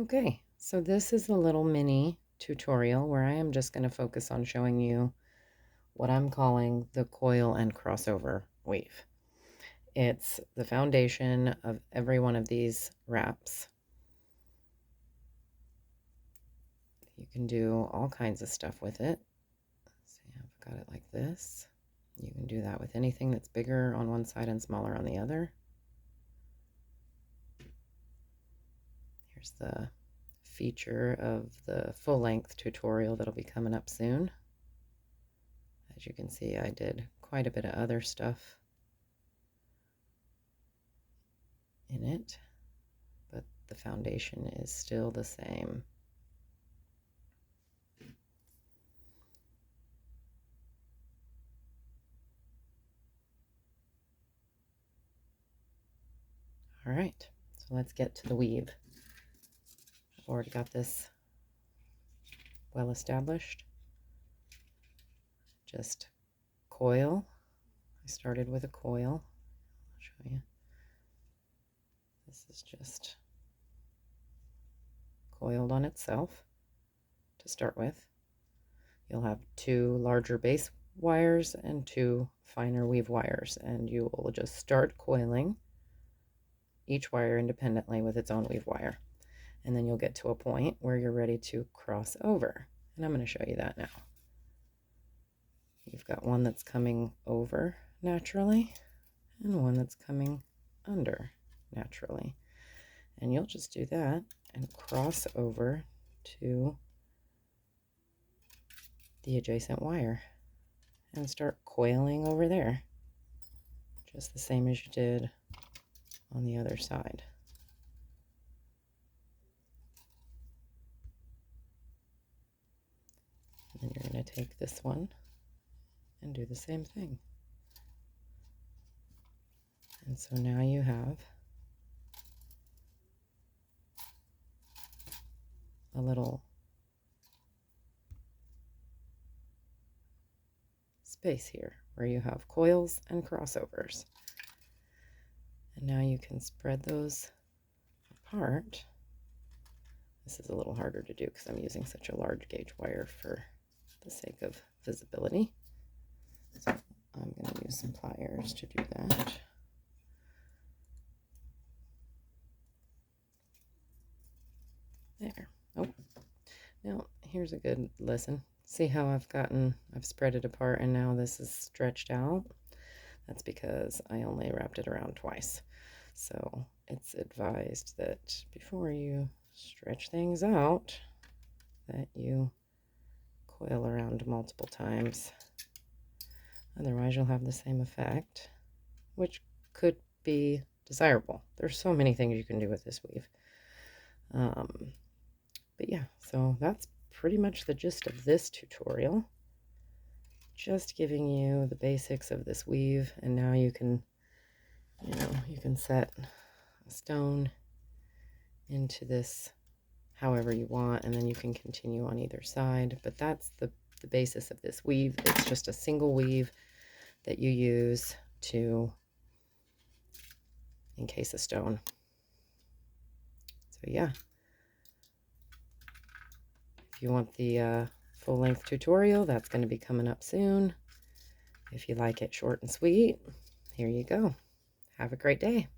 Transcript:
Okay, so this is a little mini tutorial where I am just going to focus on showing you what I'm calling the coil and crossover weave. It's the foundation of every one of these wraps. You can do all kinds of stuff with it. See, I've got it like this. You can do that with anything that's bigger on one side and smaller on the other. Here's the feature of the full-length tutorial that'll be coming up soon. As you can see, I did quite a bit of other stuff in it, but the foundation is still the same. All right, so let's get to the weave. I've already got this well established. Just coil. I started with a coil. I'll show you. This is just coiled on itself to start with. You'll have two larger base wires and two finer weave wires, and you will just start coiling each wire independently with its own weave wire. And then you'll get to a point where you're ready to cross over. And I'm going to show you that now. You've got one that's coming over naturally and one that's coming under naturally. And you'll just do that and cross over to the adjacent wire and start coiling over there, just the same as you did on the other side. And then you're going to take this one and do the same thing. And so now you have a little space here where you have coils and crossovers. And now you can spread those apart. This is a little harder to do because I'm using such a large gauge wire for the sake of visibility. So I'm going to use some pliers to do that. There. Oh, now here's a good lesson. See how I've spread it apart and now this is stretched out? That's because I only wrapped it around twice. So it's advised that before you stretch things out, that you coil around multiple times. Otherwise you'll have the same effect, which could be desirable. There's so many things you can do with this weave. But yeah, so that's pretty much the gist of this tutorial. Just giving you the basics of this weave, and now you can set a stone into this however you want, and then you can continue on either side. But that's the basis of this weave. It's just a single weave that you use to encase a stone. So yeah, if you want the full-length tutorial, that's going to be coming up soon. If you like it short and sweet, here you go. Have a great day.